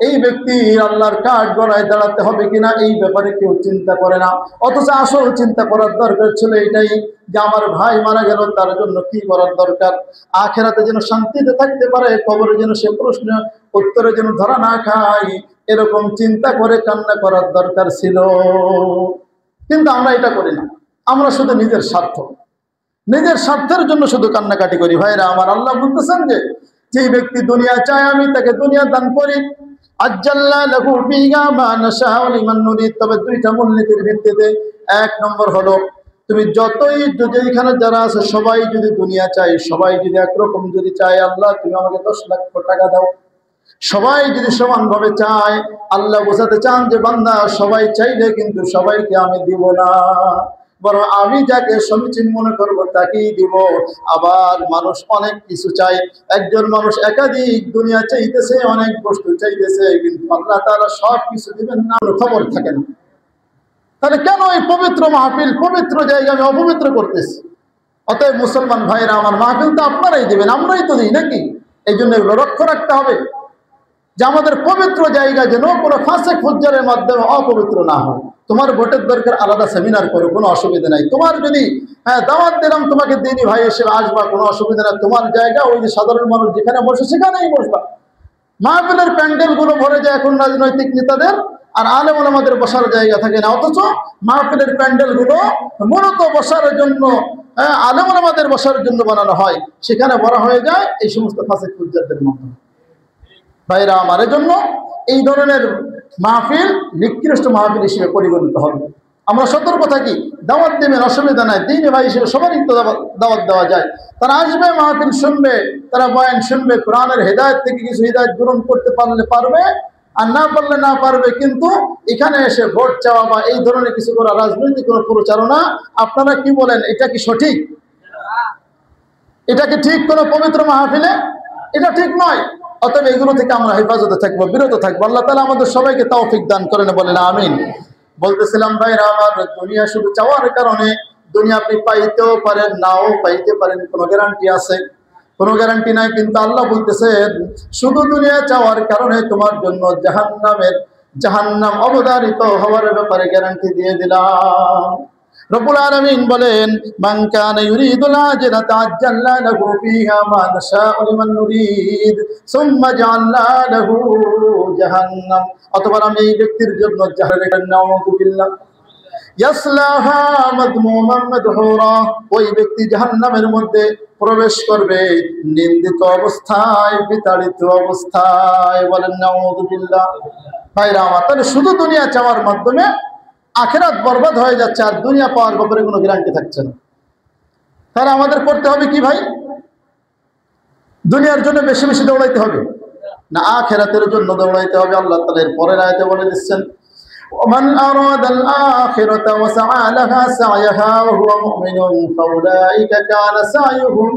A: এই ব্যক্তির আল্লাহর কাঠ গড়ায় দাঁড়াতে হবে কিনা, এই ব্যাপারে কেউ চিন্তা করে না। অথচ আসল চিন্তা করার দরকার ছিল এটাই যে আমার ভাই মারা গেল, তার জন্য কি করার দরকার, আখিরাতে যেন শান্তিতে থাকতে পারে, কবরে যেন সে প্রশ্ন উত্তরে যেন ধরা না খায়, এরকম চিন্তা করে কান্না করার দরকার ছিল। কিন্তু আমরা এটা করি না, আমরা শুধু নিজের স্বার্থের জন্য শুধু কান্নাকাটি করি। ভাইরা আমার, আল্লাহ বলতেছেন যে যেই ব্যক্তি দুনিয়া চায় আমি তাকে দুনিয়া দান করি। আজ্জালনা লাহু ফিহা মা নাশাউ লিমান নুরিদ। তবে দুইটা মূলনীতির ভিত্তিতে। 1 নম্বর হলো তুমি যতই যেখানে যারা আছে সবাই যদি দুনিয়া চায়, সবাই যদি একরকম যদি চায়, আল্লাহ তুমি আমাকে 10 লক্ষ টাকা দাও, সবাই যদি সমানভাবে চায়, আল্লাহ বোঝাতে চান যে বান্দা সবাই চাইলে কিন্তু সবাইকে আমি দিব না, বরং আমি যাকে সমীচীন মনে করবো তাকেই দিব। আবার মানুষ অনেক কিছু চায়, একজন মানুষ একাধিক দুনিয়া চাইতেছে, অনেক বস্তু চাইতেছে, কিন্তু আল্লাহ তাআলা সব কিছু দিবেন না, খবর থাকে না। তাহলে কেন এই পবিত্র মাহফিল, পবিত্র জায়গা আমি অপবিত্র করতেছি? অতএব মুসলমান ভাইরা আমার, মাহফিল তো আপনারাই দিবেন, আমরাই তো দিই নাকি? এই জন্য এগুলো লক্ষ্য রাখতে হবে যে আমাদের পবিত্র জায়গা যেন কোনো ফাসেক ফুজ্জারের মাধ্যমে অপবিত্র না হয়। তোমার ভোটের দরকার আলাদা সেমিনার করো, কোনো অসুবিধা নাই। তোমার যদি দাওয়াত দিলাম তোমাকে দিনী ভাই হিসেবে আসবা, কোনো অসুবিধা নাই। তোমার জায়গা ওই যে সাধারণ মানুষ যেখানে বসে সেখানেই বসবা। মাহফিলের প্যান্ডেল গুলো ভরে যায় এখন রাজনৈতিক নেতাদের, আর আলেম ওলামাদের বসার জায়গা থাকে না। অথচ মাহফিলের প্যান্ডেল গুলো মূলত বসার জন্য, আলেম ওলামাদের বসার জন্য বানানো হয়, সেখানে ভরা হয়ে যায় এই সমস্ত ফাসিক ফুজ্জারদের মতো। ভাইরা আমার, জন্য এই ধরনের মাহফিল নিকৃষ্ট মাহফিল হিসেবে পরিগণিত হবে। আমরা সতর্ক থাকি, দাওয়াত দেবেন, অসুবিধা নাই, দিন ভাই হিসেবে সবারই তো দাওয়াত দেওয়া যায়। তারা আসবে, মাহফিল শুনবে, তারা বয়ান শুনবে, কোরআনের হেদায়েত থেকে কিছু হেদায়েত গ্রহণ করতে পারলে পারবে, আর না পারলে না পারবে। কিন্তু এখানে এসে ভোট চাওয়া বা এই ধরনের কিছু করা, রাজনৈতিক কোনো প্রচারণা, আপনারা কি বলেন, এটা কি সঠিক? এটা কি ঠিক কোনো পবিত্র মাহফিলে? এটা ঠিক নয়। অতএব এগুলো থেকে আমরা হেফাজতে থাকবো, বিরত থাকবো। আল্লাহ তাআলা আমাদের সবাইকে তৌফিক দান করেন, বলেন আমিন। বলতেছিলাম ভাইরা আমার, দুনিয়া শুধু চাওয়ার কারণে, দুনিয়া আপনি পাইতেও পারেন, নাও পাইতে পারেন, কোনো গ্যারান্টি আছে? কোনো গ্যারান্টি নাই। কিন্তু আল্লাহ বলতেছেন, শুধু দুনিয়া চাওয়ার কারণে তোমার জন্য জাহান্নাম অবধারিত হওয়ার ব্যাপারে গ্যারান্টি দিয়ে দিলাম। রব্বুল আলামিন বলেন, মান কানা ইউরিদুল আজিলাতা আজ্জালনা লাহু ফিহা মা নাশাউ লিমান নুরিদ সুম্মা জাআলনা লাহু জাহান্নাম। অথবা আমি এই ব্যক্তির জন্য জাহান্নাম, নাউযুবিল্লাহ, ইয়াসলাহা মাদমুমান মাদহুরা, ওই ব্যক্তি জাহান্নামের মধ্যে প্রবেশ করবে নিন্দিত অবস্থায়, বিতাড়িত অবস্থায়, বলেন নাউযুবিল্লাহ। ভাইরা আমার, তাহলে শুধু দুনিয়া চাওয়ার মাধ্যমে আখিরাত বরবাদ হয়ে যাচ্ছে, আর দুনিয়া পাওয়ার ব্যাপারে কোনো গ্যারান্টি থাকছে না। তাহলে আমাদের করতে হবে কি ভাই? দুনিয়ার জন্য বেশি বেশি দৌড়াইতে হবে না আখিরাতের জন্য দৌড়াইতে হবে? আল্লাহ তাআলা এর পরের আয়াতে বলে দিচ্ছেন, ওমান আরাদাল আখিরাতা ওয়া সাআ লাহা সা'য়াহা ওয়া হুয়া মুমিনুন ফাউলাইকা কানা সা'য়ুহুম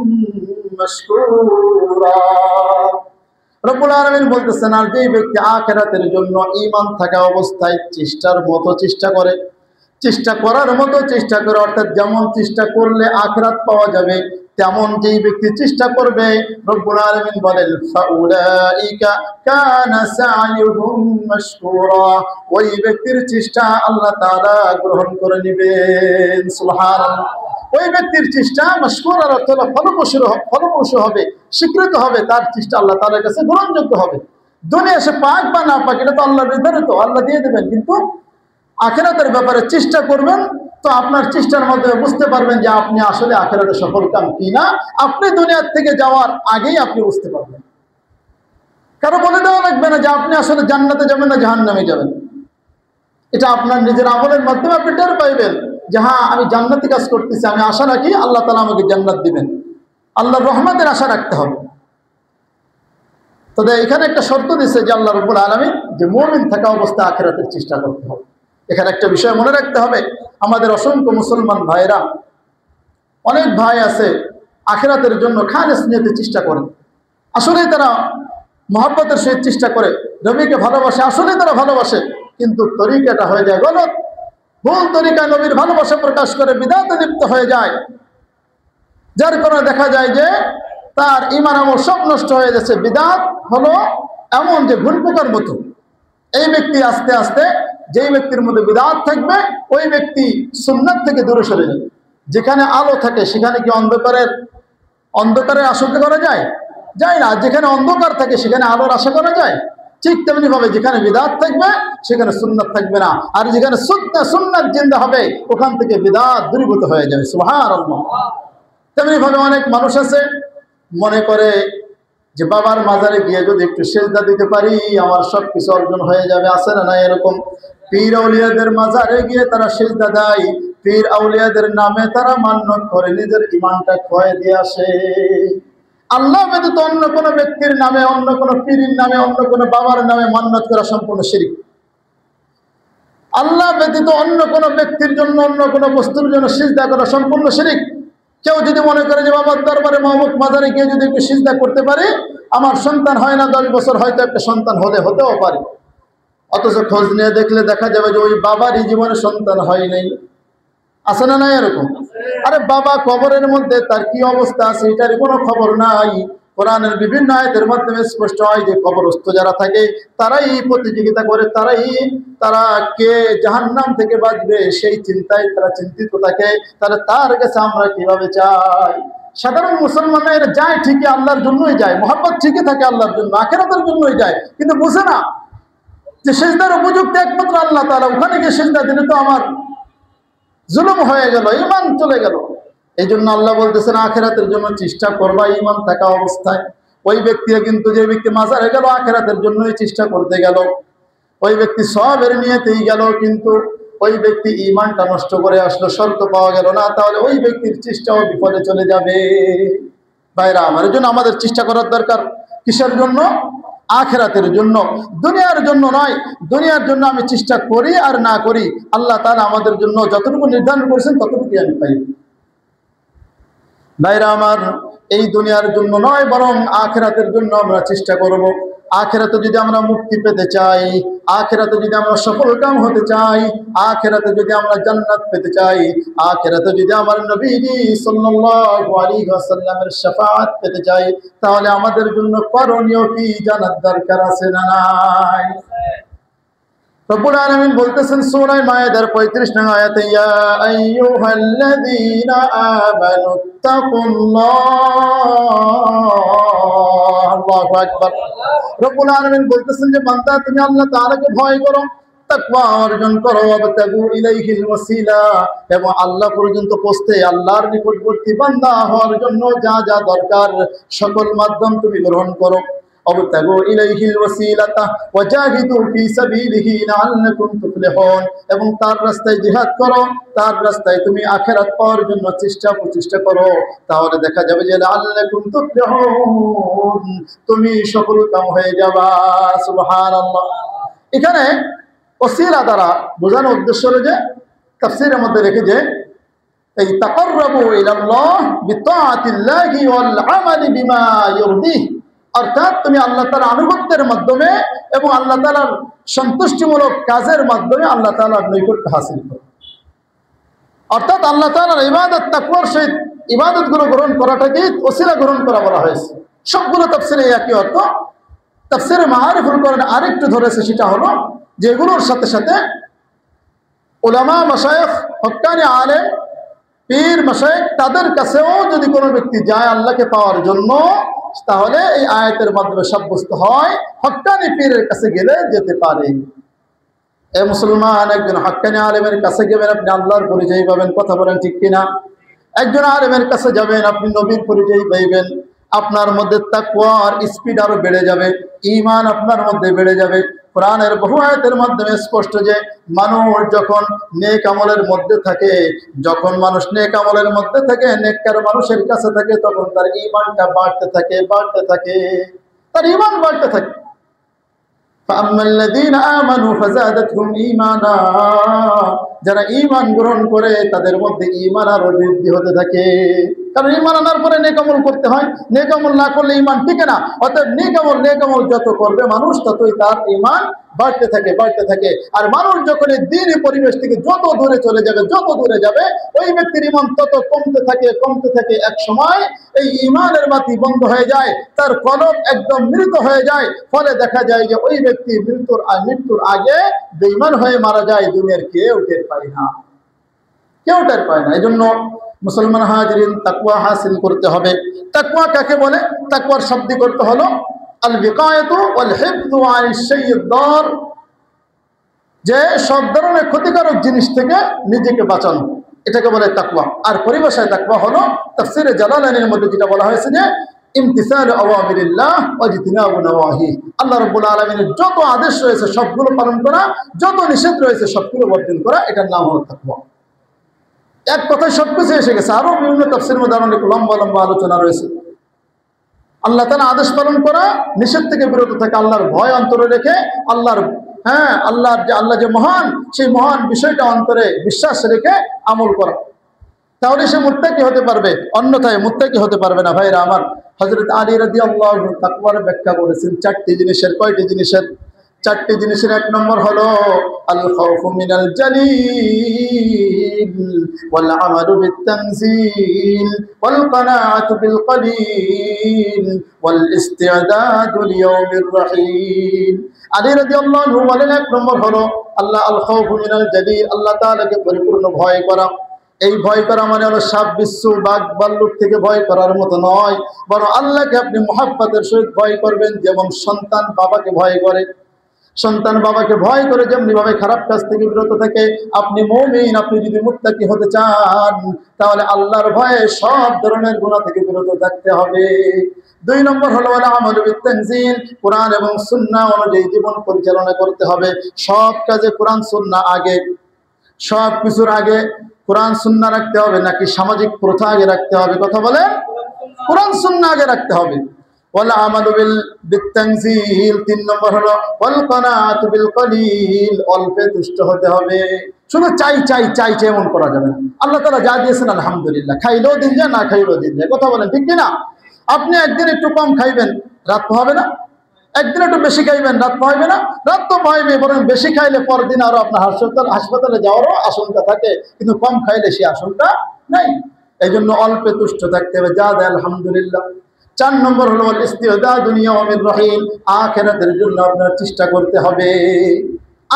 A: মাশকুরা। রব্বুল আলামিন বলতেছেন, আর যে ব্যক্তি আখিরাতের জন্য ঈমান থাকা অবস্থায় চেষ্টার মতো চেষ্টা করে, চেষ্টা করার মতো চেষ্টা করে, অর্থাৎ যেমন চেষ্টা করলে আখিরাত পাওয়া যাবে তেমন যেই ব্যক্তি চেষ্টা করবে, রব্বুল আলামিন বলেন, ফাউলাইকা কানা সা'য়ুহুম মাশকুরা, ওই ব্যক্তির চেষ্টা আল্লাহ তাআলা গ্রহণ করে নেবেন। সুবহানাল্লাহ। ওই ব্যক্তির চেষ্টা মাশকুরার অর্থ হলো ফলপ্রসূ হবে, স্বীকৃত হবে, তার চেষ্টা আল্লাহ তাআলার কাছে গ্রহণযোগ্য হবে। দুনিয়া সে পাক বা না পাক এটা তো আল্লাহর নির্ধারিত, আল্লাহ দিয়ে দেবেন। কিন্তু আখিরাতের ব্যাপারে চেষ্টা করবেন, তো আপনার চেষ্টার মাধ্যমে বুঝতে পারবেন যে আপনি আসলে আখিরাতে সফলকাম কিনা। আপনি দুনিয়ার থেকে যাওয়ার আগেই আপনি বুঝতে পারবেন। কারো বলে দেওয়া লাগবে না যে আপনি আসলে জান্নাতে যাবেন না জাহান্নামে যাবেন। এটা আপনার নিজের আমলের মাধ্যমে আপনি টের পাইবেন যে হ্যাঁ, আমি জান্নাতি কাজ করতেছি, আমি আশা রাখি আল্লাহ তাআলা আমাকে জান্নাত দিবেন। আল্লাহর রহমতের আশা রাখতে হবে। তবে এখানে একটা শর্ত দিয়েছে যে আল্লাহ রাব্বুল আলামিন, যে মুমিন থাকা অবস্থায় আখিরাতের চেষ্টা করতে হবে। এখানে একটা বিষয় মনে রাখতে হবে, আমাদের অসংখ্য মুসলমান ভাইরা, অনেক ভাই আছে আখিরাতের জন্য খালেস নিয়তে চেষ্টা করে, আসলেই তারা মহব্বতের সহিত চেষ্টা করে, নবীকে ভালোবাসে, আসলেই তারা ভালোবাসে, কিন্তু তরিকাটা হয়ে যায় গলত, ভুল তরিকায় নবীর ভালোবাসা প্রকাশ করে বিদআতে লিপ্ত হয়ে যায়, যার কারণে দেখা যায় যে তার ঈমান আমল সব নষ্ট হয়ে যাচ্ছে। বিদআত হলো এমন যে ঘুণ পোকার মতো, এই ব্যক্তি আস্তে আস্তে, যেই ব্যক্তির মধ্যে বিদআত থাকবে ওই ব্যক্তি সুন্নাত থেকে দূরে সরে যাবে। যেখানে আলো থাকে সেখানে কি অন্ধকারের আশঙ্কা করা যায়? যায় না। যেখানে অন্ধকার থাকে সেখানে আলোর আশা করা যায়? ঠিক তেমনি ভাবে যেখানে বিদআত থাকবে সেখানে সুন্নাত থাকবে না, আর যেখানে সুন্নাত জিন্দা হবে ওখান থেকে বিদআত দূরীভূত হয়ে যাবে। সুবহানাল্লাহ। তেমনি ভাবে অনেক মানুষ আছে মনে করে যে বাবার মাজারে গিয়ে যদি একটু সেজদা দিতে পারি আমার সব কিছু অর্জন হয়ে যাবে। আছে না না এরকম? পীর আউলিয়াদের মাজারে গিয়ে তারা সেজদা দেয়, পীর আউলিয়াদের নামে তারা মান্যত করে, নিজের ঈমানটা ক্ষয় দিয়ে আসে। আল্লাহ ব্যতীত অন্য কোনো ব্যক্তির নামে, অন্য কোনো পীরের নামে, অন্য কোনো বাবার নামে মান্যত করা সম্পূর্ণ শিরক। আল্লাহ ব্যতীত অন্য কোনো ব্যক্তির জন্য, অন্য কোনো বস্তুর জন্য সিজদা করা সম্পূর্ণ শিরক। কেউ যদি মনে করে যে বাবার দরবারে মাহমুদ মাজারে গিয়ে যদি একটু সিজদা করতে পারে আমার সন্তান হয় না, 10 বছর হয়তো একটা সন্তান হতেও পারে, অথচ খোঁজ নিয়ে দেখলে দেখা যাবে যে ওই বাবারই জীবনে সন্তান হয় নাই। আছে না নাই এরকম? আরে বাবা কবরের মধ্যে তার কি অবস্থা আছে এটার কোনো খবর নাই। কোরআনের বিভিন্ন আয়াতের মাধ্যমে স্পষ্ট হয় যে কবরস্থ যারা থাকে তারাই প্রতিযোগিতা করে, তারা কে জাহান্নাম থেকে বাঁচবে সেই চিন্তায় তারা চিন্তিত থাকে। তাহলে তার কাছে আমরা কিভাবে চাই? সাধারণ মুসলমানরা এরা যায় ঠিকই, আল্লাহর জন্যই যায়, মহব্বত ঠিকই থাকে আল্লাহর জন্য, আখিরাতের জন্যই যায়, কিন্তু বুঝে না যে সিজদার উপযুক্ত একমাত্র আল্লাহ তাআলা। ওখানে গিয়ে সিজদা দিলে তো আমার জুলুম হয়ে গেল, ঈমান চলে গেল। এই জন্য আল্লাহ বলতেছেন আখিরাতের জন্য চেষ্টা করবা ঈমান থাকা অবস্থায়। ওই ব্যক্তিও কিন্তু, যে ব্যক্তি মাজারে গেল আখিরাতের জন্যই চেষ্টা করতে গেল, ওই ব্যক্তি সওয়াবের নিয়তেই গেল, কিন্তু ওই ব্যক্তি ঈমানটা নষ্ট করে আসলো, শর্ত পাওয়া গেল না, তাহলে ওই ব্যক্তির চেষ্টাও বিফলে চলে যাবে। ভাইরা আমার, এর জন্য আমাদের চেষ্টা করার দরকার কিসের জন্য? আখিরাতের জন্য, দুনিয়ার জন্য নয়। দুনিয়ার জন্য আমি চেষ্টা করি আর না করি, আল্লাহ তাআলা আমাদের জন্য যতটুকু নির্ধারণ করেছেন ততটুকুই আমি পাই। ভাইরা আমার, এই দুনিয়ার জন্য নয়, বরং আখিরাতের জন্য আমরা চেষ্টা করব। আখিরাতে যদি আমরা মুক্তি পেতে চাই, আখিরাতে যদি আমরা সফলকাম হতে চাই, আখিরাতে যদি আমরা জান্নাত পেতে চাই, আখিরাতে যদি আমার নবীজি সাল্লাল্লাহু আলাইহি ওয়াসাল্লামের শাফাআত পেতে চাই, তাহলে আমাদের জন্য করণীয় কি জানার দরকার আছে না নাই? রব্বুল আলামিন বলতেছেন সূরা মায়েদার 35 নং আয়াতে, ইয়া আইয়ুহাল্লাযীনা আমানুত্তাকুল্লাহ। আল্লাহু আকবার। রব্বুল আলামিন বলতেছেন যে বান্দা, তুমি আল্লাহ তাআলাকে ভয় করো, তাকওয়া অর্জন করো, ওয়াবতাগু ইলাইহিল ওয়াসিলা, এবং আল্লাহ পর্যন্ত পৌঁছতে, আল্লাহর নিকটবর্তী বান্দা হওয়ার জন্য যা যা দরকার সকল মাধ্যম তুমি গ্রহণ করো। ওয়াবতাগু ইলাইহিল ওয়াসিলাতা ওয়াজাহিদু ফি সাবিলিহি লাআল্লাকুম তুফলিহুন, এবং তার রাস্তায় জিহাদ করো, তার রাস্তায় তুমি আখিরাত পাওয়ার জন্য প্রচেষ্টা করো, তাহলে দেখা যাবে যে লাআল্লাকুম তুফলিহুন, তুমি সফলকাম হয়ে যাবা। সুবহানাল্লাহ। এখানে ওসিলা দ্বারা বোঝানোর উদ্দেশ্য হলো যে, তাফসীরের মধ্যে রেখে যে এই তাকাররাবু ইলাল্লাহ বিতাআতিল্লাহি ওয়াল আমালি বিমা ইউরদিহি, অর্থাৎ তুমি আল্লাহ তাআলার আনুগত্যের মাধ্যমে এবং আল্লাহ তাআলার সন্তুষ্টিমূলক কাজের মাধ্যমে আল্লাহ তাআলার নৈকট্য হাসিল করো। অর্থাৎ আল্লাহ তাআলার ইবাদত, তাকওয়ার সহিত ইবাদতগুলো গ্রহণ করাটাকে ওসিলা গ্রহণ করা বলা হয়েছে। সবগুলো তাফসীরে একই অর্থ। তাফসীরে মাআরিফুল কোরআন আরেকটু ধরেছে, সেটা হলো যে এগুলোর সাথে সাথে উলামা, মাশায়েখ, হক্কানি আলেম, পীর, মাশায়েখ, তাদের কাছেও যদি কোনো ব্যক্তি যায় আল্লাহকে পাওয়ার জন্য, তাহলে এই আয়াতের মাধ্যমে সাব্যস্ত হয় হক্কানি পীরের কাছে গেলে যেতে পারে। এ মুসলমান, একজন হক্কানি আলেমের কাছে গেবেন, আপনি আল্লাহর পরিচয় পাবেন। কথা বলেন ঠিক কিনা? একজন আলেমের কাছে যাবেন, আপনি নবীর পরিচয় পাইবেন, আপনার মধ্যে তাকওয়ার স্পিড আরো বেড়ে যাবে, ঈমান আপনার মধ্যে বেড়ে যাবে। কোরআনের বহু আয়াতের মাধ্যমে স্পষ্ট যে মানুষ যখন নেক আমলের মধ্যে থাকে, যখন মানুষ নেক আমলের মধ্যে থাকে, নেককার মানুষের কাছে থাকে, তখন তার ঈমানটা বাড়তে থাকে, তার ঈমান বাড়তে থাকে। ফাআম্মাল্লাযীনা আমানু ফাযাদাতহুম ঈমানা, যারা ঈমান গ্রহণ করে তাদের মধ্যে ঈমান আরো বৃদ্ধি হতে থাকে। কারণ ঈমান আনার পরে নেক আমল করতে হয়, নেক আমল না করলে ঈমান টিকে না। অতএব নেক আমল যত করবে মানুষ, ততই তার ঈমান বাড়তে থাকে। আর মানুষ যখন এই দ্বীনি পরিবেশ থেকে যত দূরে চলে যাবে, ওই ব্যক্তির ঈমান তত কমতে থাকে। এক সময় এই ঈমানের বাতি বন্ধ হয়ে যায়, তার কলব একদম মৃত হয়ে যায়। ফলে দেখা যায় যে ওই ব্যক্তি মৃত্যুর আগে বেঈমান হয়ে মারা যায়। দুনিয়ার কেউ টের পায় না। এই জন্য মুসলমান হাজিরিন, তাকওয়া হাসিল করতে হবে। তাকওয়া কাকে বলে? তাকওয়ার শাব্দিক অর্থ হলো আল বিকায়াতু ওয়াল হিফযু আনিশ শাইইদ দার, যে সব ধরনের ক্ষতিকারক জিনিস থেকে নিজেকে বাঁচানো, এটাকে বলে তাকওয়া। আর পরিভাষায় তাকওয়া হলো তাফসীরে জালালাইনের মধ্যে যেটা বলা হয়েছে যে ইমতিসাল আওয়ামিরিল্লাহ ওয়া ইজতিনাবু নওয়াহি, আল্লাহ রাব্বুল আলামিনের যত আদেশ রয়েছে সবগুলো পালন করা, যত নিষেধ রয়েছে সবগুলো বর্জন করা, এটার নাম হলো তাকওয়া। এক কথায় সবকিছু এসে গেছে। আরো বিভিন্ন তাফসীরের মধ্যে অনেক লম্বা আলোচনা রয়েছে। আল্লাহ তাআলা আদেশ পালন করা, নিষেধ থেকে বিরত থাকা, আল্লাহর ভয় অন্তরে রেখে, আল্লাহ যে মহান, সেই মহান বিষয়টা অন্তরে বিশ্বাস রেখে আমল করা, তাহলে সে মুত্তাকি হতে পারবে, অন্যথায় মুত্তাকি হতে পারবে না। ভাইরা আমার, হযরত আলী রাদিয়াল্লাহু আনহু তাকওয়ার ব্যাখ্যা করেছেন চারটি জিনিসের। কয়টি জিনিসের? চারটি জিনিসের। এক নম্বর হলো আল খাউফু মিনাল জালিল ওয়াল আমালু বিত তানজিল ওয়াল কানাআতু বিল কলিল ওয়াল ইস্তিআদাদু লিয়াউমির রহিম। আলী রাদিয়াল্লাহু আনহু বলেন, এক নম্বর হলো আল খাউফু মিনাল জালিল, আল্লাহ তাআলাকে পরিপূর্ণ ভয় করা। এই ভয় করা মানে হলো সাপ বিচ্ছু বাঘ ভাল্লুক থেকে ভয় করার মতো নয়, বরং আল্লাহকে আপনি মুহাব্বতের সহিত ভয় করবেন। যেমন সন্তান বাবাকে ভয় করে, সন্তান বাবাকে ভয় করে যেমনি ভাবে খারাপ কাজ থেকে বিরত থাকে, আপনি মুমিন, আপনি যদি মুত্তাকি হতে চান তাহলে আল্লাহর ভয়ে সব ধরনের গুনাহ থেকে বিরত থাকতে হবে। 2 নম্বর হলো আমালু বিত-তানজিল, কোরআন এবং সুন্নাহ অনুযায়ী জীবন পরিচালনা করতে হবে। সব কাজে কোরআন সুন্নাহ আগে, সব কিছুর আগে কোরআন সুন্নাহ রাখতে হবে নাকি সামাজিক প্রথা আগে রাখতে হবে? কথা বলেন। কোরআন সুন্নাহ আগে রাখতে হবে। ওয়ালা আমালু বিত-তানজিল, 3 নম্বর হলো ওয়াল কানাআতু বিল কলিল, অল্পে তুষ্ট হতে হবে। শুধু চাই চাই চাই চাই এমন করা যাবে না। আল্লাহ তাআলা যা দিয়েছেন আলহামদুলিল্লাহ, খাইলেও দিন যায় না খাইলেও দিন যায়। কথা বলেন ঠিক কি না? আপনি একদিন একটু কম খাইবেন, রাত পাবে না? একদিন একটু বেশি খাইবেন, রাত পাবে না? রাত তো পাইবে, বরং বেশি খাইলে পরদিন আরো আপনার হাসপাতালে যাওয়ারও আশঙ্কা থাকে, কিন্তু কম খাইলে সে আশঙ্কা নাই। এই জন্য অল্পে তুষ্ট থাকতে হবে, যা দেয় আলহামদুলিল্লাহ। 4 নম্বর হলো ইস্তিদাদু লিয়াউমির রহিম, আখিরাতের জন্য আপনার চেষ্টা করতে হবে।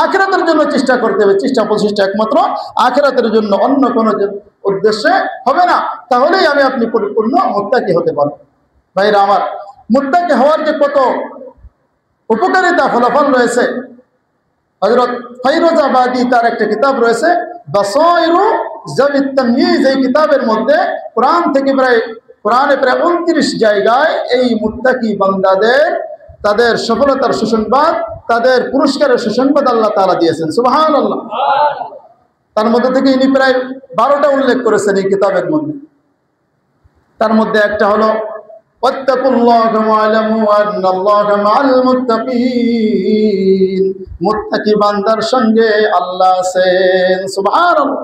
A: আখিরাতের জন্য চেষ্টা করতে হবে। চেষ্টা প্রচেষ্টা একমাত্র আখিরাতের জন্য, অন্য কোনো উদ্দেশ্যে হবে না। তাহলেই আপনি পরিপূর্ণ মুত্তাকি হতে পারবেন। ভাইরা আমার, মুত্তাকি হওয়ার যে কত উপকারিতা ফলাফল রয়েছে, হযরত ফাইরুজাবাদী তার একটা কিতাব রয়েছে বাসায়রু যাবিত তাময়িজ, এই কিতাবের মধ্যে কোরআনে প্রায় 29 জায়গায় এই মুত্তাকি বান্দাদের তাদের সফলতার সুসংবাদ, তাদের পুরস্কারের সুসংবাদ আল্লাহ তাআলা দিয়েছেন। সুবহানাল্লাহ। তার মধ্যে থেকে ইনি প্রায় 12টা উল্লেখ করেছেন এই কিতাবের মধ্যে। তার মধ্যে একটা হলো ওয়াত্তাকুল্লাহা ওয়া'লামু আন্নাল্লাহা মা'আল মুত্তাকিন, মুত্তাকি বান্দার সঙ্গে আল্লাহ আছেন। সুবহানাল্লাহ।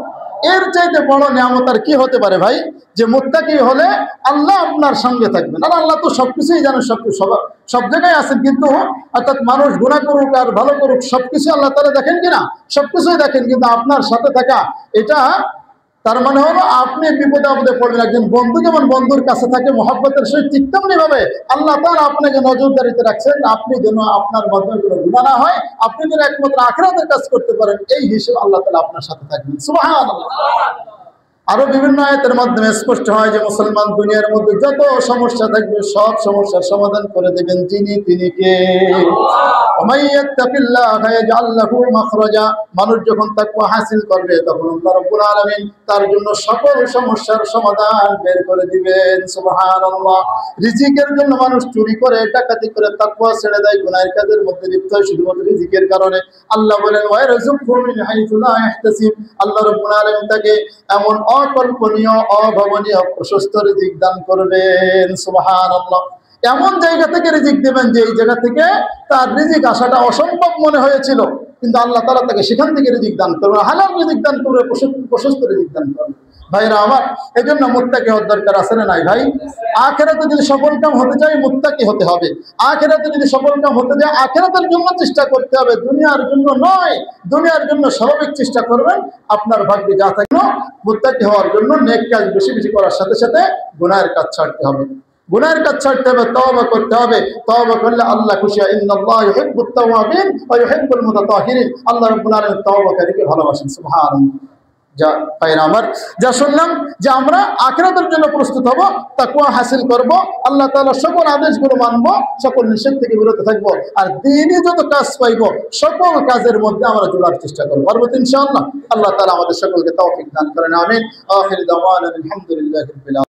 A: এর চাইতে বড় নিয়ামত আর কি হতে পারে ভাই, যে মুত্তাকি হলে আল্লাহ আপনার সঙ্গে থাকবেন। আর আল্লাহ তো সবকিছুই জানেন, সব জায়গায় আছেন, কিন্তু অর্থাৎ মানুষ গুনাহ করুক আর ভালো করুক সবকিছু আল্লাহ তাআলা দেখেন কিনা? সবকিছুই দেখেন, কিন্তু আপনার সাথে থাকা, এটা তার মানে হলো আপনি বিপদে আপদে পড়বেন। একজন বন্ধু যেমন বন্ধুর কাছে থাকে মুহাব্বতের সহিত, ঠিক তেমনি ভাবে আল্লাহ তাআলা আপনাকে নজরদারিতে রাখছেন, আপনি যেন আপনার মধ্যে কোনো গুনাহ না হয়, আপনি যেন একমাত্র আখিরাতের কাজ করতে পারেন, এই হিসেবে আল্লাহ তাআলা আপনার সাথে থাকবেন। সুবহানাল্লাহ। আরো বিভিন্ন আয়াতের মাধ্যমে স্পষ্ট হয় যে মুসলমান দুনিয়ার মধ্যে যত সমস্যা থাকবে সব সমস্যার সমাধান করে দেবেন তিনি কে? ওমাইয়াত্তাকিল্লাহা ইয়াজআল লাহু মাখরাজা, মানুষ যখন তাকওয়া হাসিল করবে তখন আল্লাহ রাব্বুল আলামিন তার জন্য সকল সমস্যার সমাধান বের করে দিবেন। সুবহানাল্লাহ। রিজিকের জন্য মানুষ চুরি করে, ডাকাতি করে, তাকওয়া ছেড়ে দেয়, গুনাহের কাজের মধ্যে লিপ্ত হয় শুধুমাত্র রিজিকের কারণে। আল্লাহ বলেন ওয়ায়ারযুকহু মিন হাইথু লা ইয়াহতাসিব, আল্লাহ রাব্বুল আলামিন তাকে এমন অকল্পনীয় অভাবনীয় প্রশস্ত রিজিক দান করবেন। সুবহানাল্লাহ। এমন জায়গা থেকে রিজিক দেবেন যে এই জায়গা থেকে তার রিজিক আসাটা অসম্ভব মনে হয়েছিল, কিন্তু আল্লাহ তাআলা তাকে সেখান থেকে রিজিক দান করবেন, হালাল রিজিক দান করবে, প্রশস্ত রিজিক দান করবে। ভাইরা আমার, এই জন্য মুত্তাকি হওয়ার দরকার আছে না নাই ভাই? আখিরাতে যদি সফলকাম হতে চাই মুত্তাকি হতে হবে। আখিরাতে যদি সফলকাম হতে চাই আখিরাতের জন্য চেষ্টা করতে হবে, দুনিয়ার জন্য নয়। দুনিয়ার জন্য স্বাভাবিক চেষ্টা করবেন, আপনার ভাগ্যে যা থাকে। মুত্তাকি হওয়ার জন্য নেক কাজ বেশি বেশি করার সাথে সাথে গুনাহের কাজ ছাড়তে হবে, গুনাহের কাজ ছাড়তে হবে, তওবা করতে হবে। তওবা করলে আল্লাহ খুশি হয়। ইন্নাল্লাহা ইউহিব্বুত তাওয়াবিন ওয়া ইউহিব্বুল মুতাতাহহিরিন, আল্লাহ রাব্বুল আলামিন তওবাকারীকে ভালোবাসেন। সুবহানাল্লাহ। যা ভাইরা আমার, যা শুনলাম যে আমরা আখিরাতের জন্য প্রস্তুত হব, তাকওয়া হাসিল করব, আল্লাহ তাআলার সকল আদেশগুলো মানব, সকল নিষেধ থেকে বিরত থাকব, আর দ্বীনি যত কাজ পাইব সকল কাজের মধ্যে আমরা চলার চেষ্টা করব, পারবো ইনশাআল্লাহ। আল্লাহ তাআলা আমাদের সকলকে তৌফিক দান করেন। আমিন। আখির দাওয়ানা আলহামদুলিল্লাহি রাব্বিল আলামিন।